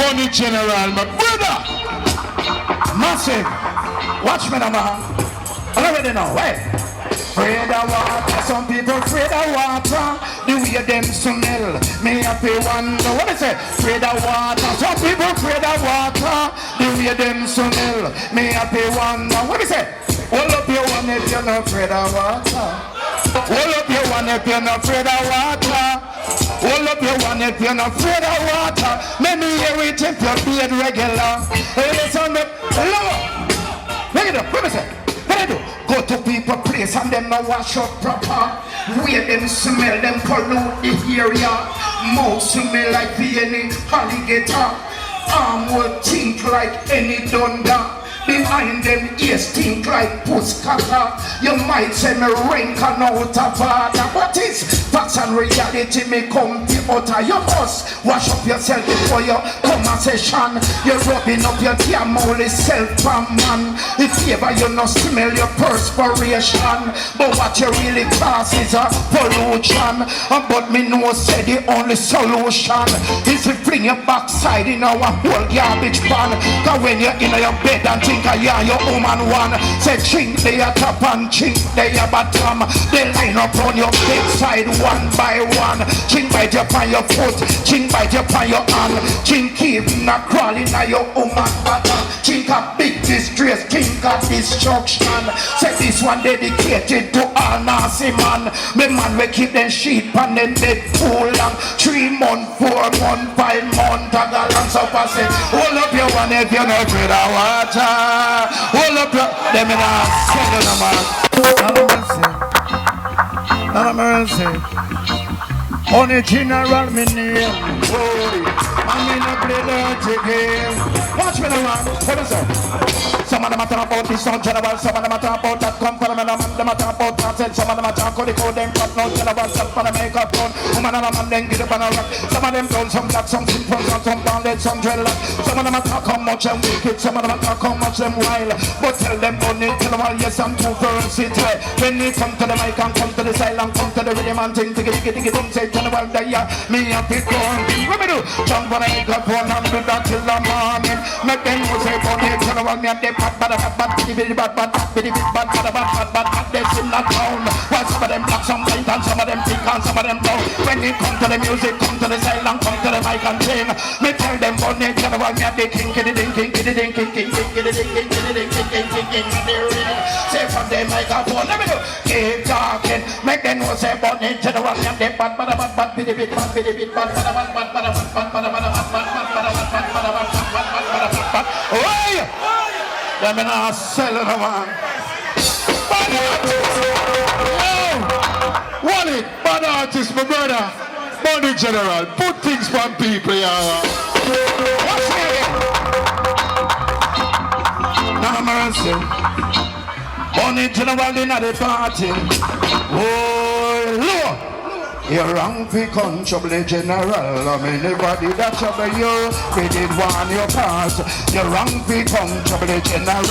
Money General, my brother. Massive. Watch me now, man. I already know, wait. Afraid of water, some people afraid of water. The way them smell, me happy wonder. What is it? Afraid of water, some people afraid of water. The way them smell, me happy wonder. What is it? Hold up your one if you're not afraid of water. Hold up your one if you're not afraid of water. Hold up your one if you're not afraid of water. Let me hear it if you're being regular. Hey, listen up, hello. Look it up, what is it? What I do? Go to people place and them no wash up proper. Where them smell, them pollute the area. Mouth smell like any alligator. Arm will think like any dunder. Behind them ears stink like puss cutter. You might say me rank and out of order. What is facts and reality me come to utter? You must wash up yourself before you come a session. You're rubbing up your damn holy self from man. If ever you not smell your perspiration. But what you really cause is a pollution. But me know say the only solution is to fling your backside in our whole garbage pan. Cause when you're in your bed and think yeah, your woman one. Say chink they are top and chink they are bottom. They line up on your bedside one by one. Chink bite up on your foot, chink bite up on your hand. Chink keep not crawling at your woman bottom. Chink a big distress, chink a destruction. Say this one dedicated to all nasty man. Me man we keep them sheep and them dead too long. 3 months, 4 months, 5 months. A gallant so pass it. Hold up your one if you're not afraid of water. Hold up your them in a second, man. Not a mercy. Only general me name. I'm in a play dirty game. Watch me now, man. What is it? Some of them are talking about this on general. Some of them are talking about that company. Some of them are talking about that. Some of them are talking about the code. Them cut no general. Some of them make up tone. Woman and a man then get up on a rock. Some of them done some black, some simple, some bonded, some dreadlock. Some of them are talking how much them wicked. Some of them are talking how much them wild. But tell them only tell them all yes I'm too versatile. When they come to the mic and come to the silent, come to the rhythm and think to get them say tell them all that yeah me a bit gone. What me do? Jump on a microphone and do that till the morning. Make them know say only tell them all me a bad they in the town. While some of them black, some white and some of them thick and some of them brown. When they come to the music, come to the silent, come to the mic and sing. Me tell them only tell them all me a big king, say from the microphone, let me do. Keep talking, make them know say only tell them all me a big bad. Them in a cellar, man. Bad artist. Wallet, bad artist, my brother. Money General, put things from people here. What's here? Now mercy. Money General in the party. Oh, Lord. You're wrong for come trouble general. I mean anybody that trouble you, really want your pass. You're wrong for come trouble general.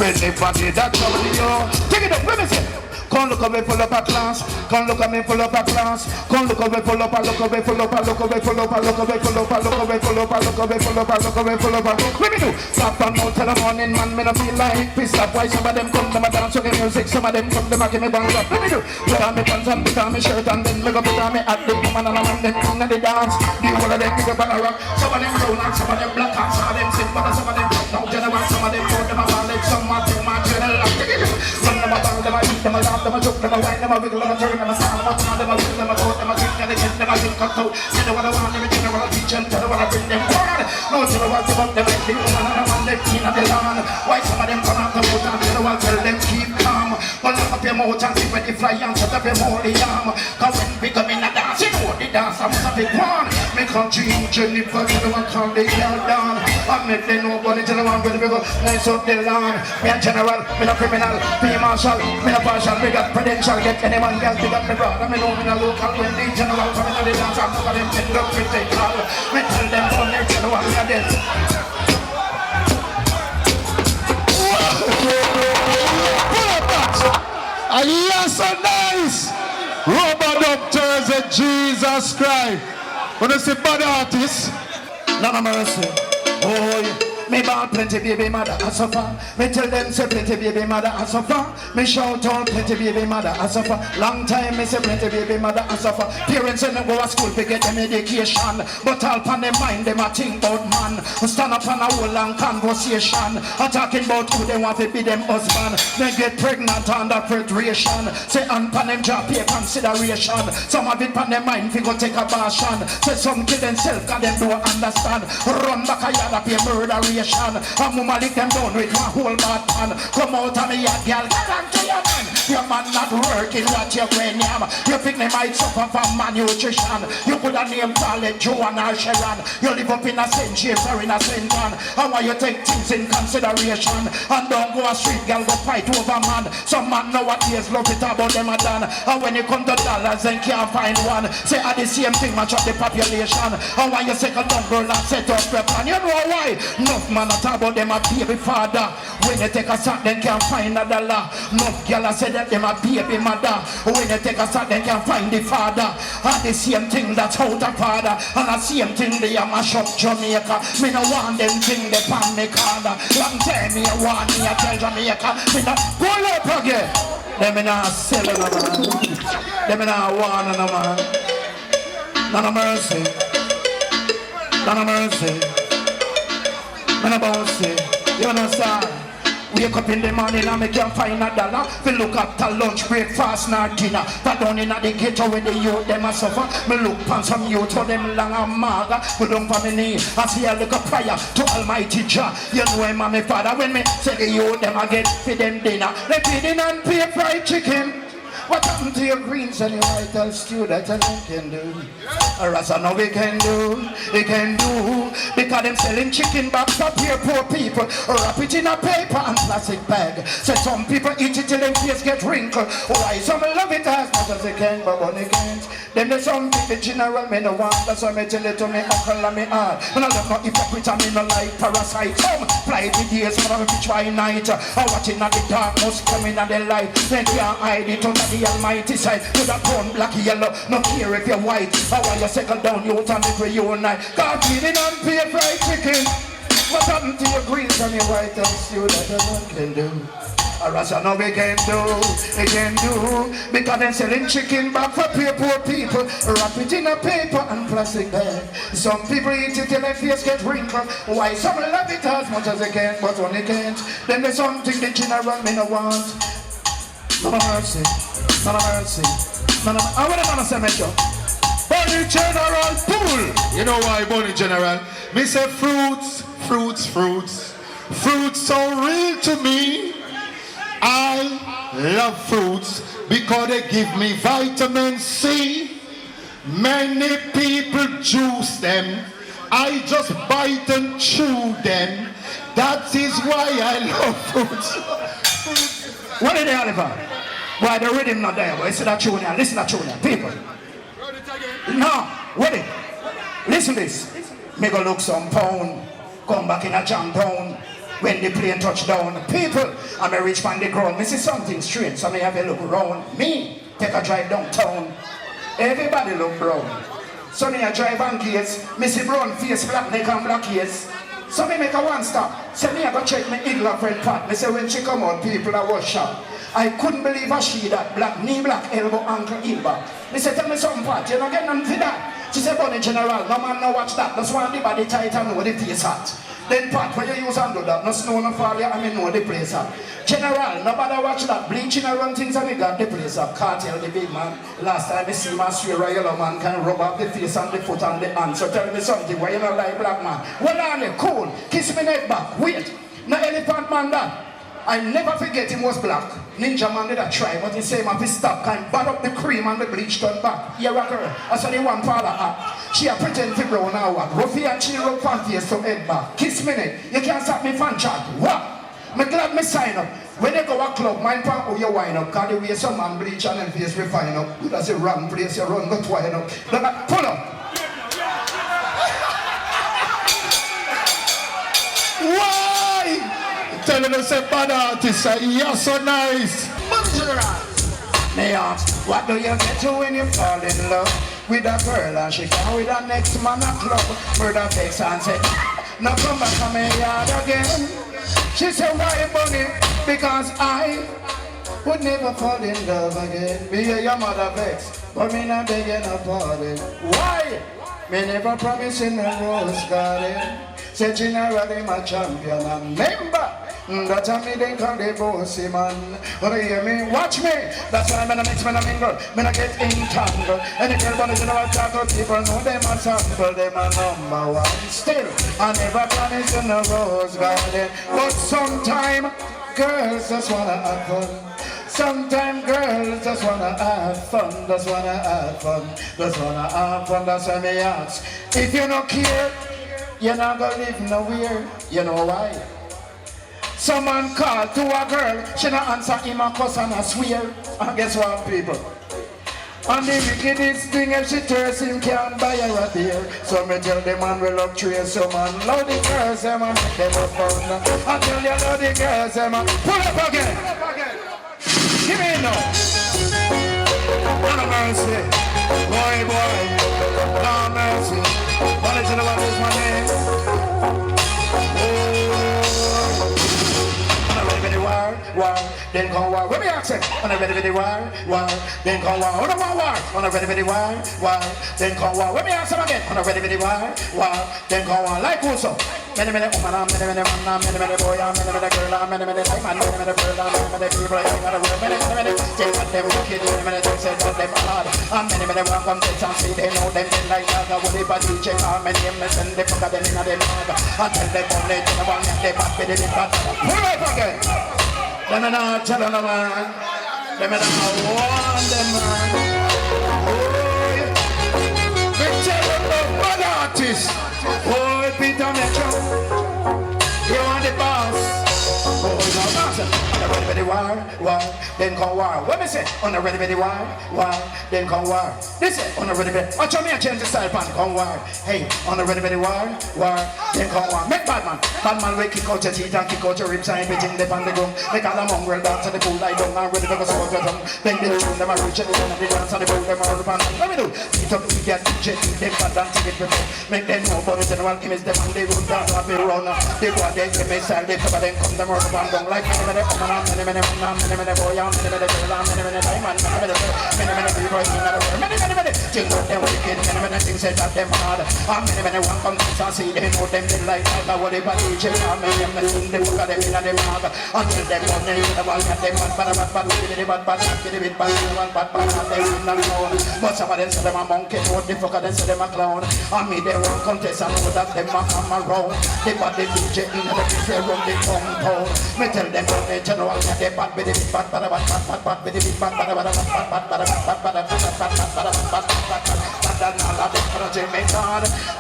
Anybody that trouble you, take it up, let me say. Come look away full up a class. Come look at me full up a class. Come look away full up a look away full up a look away full up a look away full up a look away full up a look away full up a look away full up a. Let me do. Stop and out till the morning, man. Me no feel like piss up. Why some of them come to my dance to the music, some of them come to my give me bang up. Let me do. Put on me pants and put on me shirt and then me go put on me hat. The woman and a man them come to the dance. The whole of them pick up and a rock. Some of them brown and some of them black and some of them simple and some of them now general. Some of them go them a ballad, some of them a general. Run them a bang, them a beat, them a laugh, them a joke, them a wine, them a wiggle, them a turn, them a sound, them a turn, them a wiggle, them a go, them a drink, them a get, them a drink, cut out. You know what I want, them a general teach them, tell them what I bring them forward. No, tell them what they want, them a think, woman and a man, they clean at the lawn. Why some of them come out the boat and tell them what, tell them keep calm. But lock up your mouth and see when they fly and shut up your mouth, the arm. Cause when we come in a dance, you know the dance, I'm not a one. Me country in Jennifer, tell them what call the girl down. I make them nobody tell them what, when we go, nice up the lawn. Me a general, me no criminal, me a marshal, me no partial, me got credential, get any man else, me got me brother, me know me no local, when the general come in the dance, I'm not them end up with the call. Me tell them on the general, me a dead. Yes, so nice. Robert Doctors and Jesus Christ. When you see bad artists, none of mercy. Oh, me born plenty baby mother I suffer. Me tell them say plenty baby mother I suffer. Me shout out plenty baby mother I suffer. Long time me say plenty baby mother I suffer. Parents in go to school to get them education, but all pan them mind them a think about man. Stand up on a whole long conversation, talking about who they want to be them husband. They get pregnant under preparation. Say and pan them job pay consideration. Some of it pan them mind fi go take a abortion. Say some kill themselves cause them don't understand. Run back a yard pay murderation. And mama lick them down with one whole bad pan. Come out of me yard girl, get on to your man. Your man not working what you're going yam. You think they might suffer from malnutrition. You could have named Charlie, Joan or Sharon. You live up in a St. James or in a St. John. And why you take things in consideration. And don't go a street girl go fight over man. Some man nowadays love it about them a done. And when you come to dollars and can't find one. Say at the same thing match up the population. And when you say a dumb girl and set up your plan. You know why? Enough man talk about them a baby father. When you take a sack they can't find a dollar. Enough girl I say that them a baby mother. When you take a sack they can't find the father. And the same thing that's out of father. And the same thing they a mash up Jamaica. Me no want them thing they pan me corner. Long time me a want me a tell Jamaica. Me no pull up again. Them me not sell no man. Them me not want no man. None of mercy. None of mercy. None of mercy. You understand? Wake up in the morning and me can't find a dollar. We look after lunch, breakfast, nor dinner. But down in the ghetto where the youth them a suffer. Me look pan some youth for them long and maga. Go down for me knee and see a little prayer to Almighty Jah. You know him and my father when me say the youth them a get for them dinner. They feeding and pay fried chicken. What happened to your greens and your vital stew that a man can do? Or as I know we can do, because them selling chicken bags up here, poor people. Wrap it in a paper and plastic bag. So some people eat it till their face get wrinkled. Why some love it as much as they can, but when they can't. Then there's some people general me no want. That's why me tell it to me uncle and me aunt. And I don't know if I quit and me no like parasite. Some fly the days, but I'm try night. I watching at the darkness coming at the light. Then can't hide it under the Almighty side. With a brown, black, yellow, no care if you're white. I want you settle down, you turn it where you and I. God feeding and pay fried chicken. What happened to your greens and your white and stew that a man can do? Or as I know we can do. Because they're selling chicken back for poor people. Wrap it in a paper and plastic bag. Some people eat it till their face get wrinkled. Why some love it as much as they can, but when they can't, then there's something the general me no want. None of mercy, none of mercy, none of. I want to say, Metro. Bunny General Pool. You know why Bunny General? Me say fruits so real to me. I love fruits because they give me vitamin C. Many people juice them. I just bite and chew them. That is why I love fruits. What is the Oliver? Why the rhythm not there? Listen to that tune here. Listen to that tune here. People. No, wait. Listen to this. Me go look some pound. Come back in a jam town. When the plane touch down. People, I'm a rich man the ground. Me see something strange. So me have a look around. Me, take a drive downtown. Everybody look brown. So me a drive on case. Me see brown face, black neck and black ears. So me make a one stop. So me I go check my Igla friend Pat. Me say when she come out, people are wash up. I couldn't believe her she that black knee, black elbow, ankle, elbow. Me say tell me something Pat, you don't get nothing for that. She said Bunny General, no man no watch that. That's why the body tight and know the face hot. Then Pat, when you use and do that, no snow no fall here, I mean know the place up. General, nobody watch that. Bleaching around things and we got the place up. Cartel the big man. Last time I see my swear a yellow man can rub up the face and the foot and the hand. So tell me something, why you not like black man? Well on you, cool, kiss me neck back, wait. No elephant man that. I never forget him was black. Ninja man did a try, but he say him have to stop and bad up the cream and the bleach turn back. Here a girl, I saw the one father act. She a pretend to brown now what. Ruffy and she rub fan face to head back. Kiss me neck, you can't stop me fan chat. What? Me glad me sign up. When you go a club, mind pan how you wind up. Cause the way some man bleach and then face refine up. That's a wrong place, you run, not wind up. Pull up. Why? Telling us a bad artist, you're so nice. They ask, what do you get to when you fall in love with a girl and she come with her next man a club? Murder face and say, Now come back to my yard again. She said, why bunny? Because I would never fall in love again. Me hear your mother vex, but me not begging a pardon. Why? Me never promise in a rose garden. Say generally my champion and member. That's how me then call the bossy man. But you hear me? Watch me. That's why I'm gonna mix, I'm gonna mingle, I'm gonna get entangled. Any girl wanna know what talk to people know them a sample, them a number one. Still, I never promise in a rose garden. But sometime, girls just wanna have fun. Sometimes girls just wanna have fun, just wanna have fun, just wanna have fun. That's why me ask. If you don't care, you're not gonna live nowhere. You know why? Someone called to a girl, she not answer him a cuss and a swear. And guess what, people? And the wickedest thing, if she thirsts him, can't buy her a beer. So me tell the man we love trace, so man love the girls, them and make them a fun. I tell you love the girls, them and pull up again. Give me no. No mercy. Boy, no mercy. What is it about this, my name? War, then come war. When me ask it, on a ready for the war, then come war. On a war, on a ready for the war, then come war. When me ask him again, on a ready for the war, then come war. Like who so? Many woman, many man, many boy, many girl, many time, many girl, many people, many say what them wicked, many say what them hard. And many want come test and see they know them like that. What they body check, many send them fuck them in a them mother. And tell them on it, and one they back with it, but pull up again. Let me not tell them, man. Let me not warn them, man. Oh, we tell them the bad artists. Oh, Peter Metro. You want the boss. Oh, no, boss. On the ready for the war, then come war. What me say? On the ready for the war, then come war. Listen, on the ready for the... Watch me and change the style, pan, come war. Hey, on the ready for the war, then come war. Make bad man will kick out your teeth and kick out your ribs and everything they on the ground. Make all the mongrel dance and the pool lie down and ready for the squad to drum. Then they tune them and reach it down and they dance and the pool them all upon. Let me do. Beat up, beat get, DJ, them bad dance to get before. Make them know for the general image them and they run down and they run. They go out there, they may style, they cover them, come them all upon down like many boy, many girl, many time and many people in the world. Many things out them wicked, many things that them hard. And many want come to see them know them they like that. What they body check, and many they look at them in the mark. Until them one day in the wall, and them bad, and they win and clown. But some of them say them a monkey, what the fuck them say them a clown. And me they want contest and know that them a come around. They body DJ in the place they run the compound. Me tell them what they tell all that they bad with the bad with the bad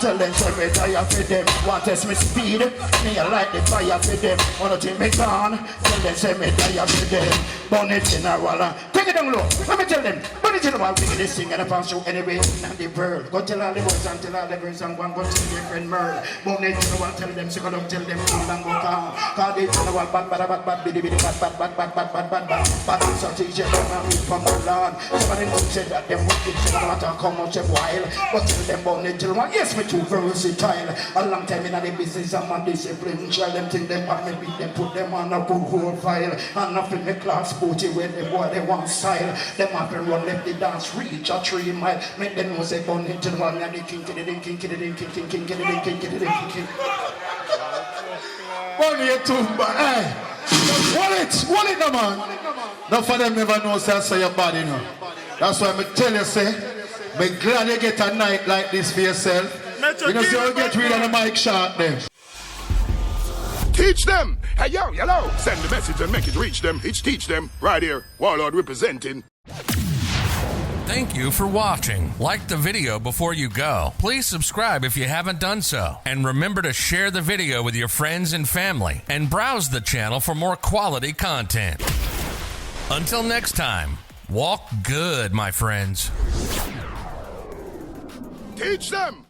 tell them say me die for them. Want test me speed, me I like the fire for them. Wanna take me gone, tell them say me die for them. Burn it in a wall, take it down low. Let me tell them, burn it in a wall. We can sing and I pass you anyway in the world. Go tell all the boys and tell all the girls and go and go tell your friend Merle. Burn it in a wall, tell them, so go down, tell them cool and go calm. Cause it in a wall, bad, biddy, bad, so teach it down and read from the Lord. Some of them say that them wicked, so no matter how much a while. But tell them burn it till one, yes, me too versatile. A long time in the business, I'm on discipline. Try them think them back, me beat them, put them on a good whole file. And nothing me class booty when they boy they want style. Them up and run left the dance, reach a 3 mile. Make them know say burn it till one, and they king. Burn it too, but hey. Hold it no man. None for them never know say your body no. That's why I tell you say, be glad you get a night like this for yourself. You know say you get rid of the mic shot there. Teach them! Hey yo, hello! Send the message and make it reach them. It's teach them. Right here, Warlord representing. Thank you for watching. Like the video before you go. Please subscribe if you haven't done so. And remember to share the video with your friends and family. And browse the channel for more quality content. Until next time, walk good, my friends. Teach them!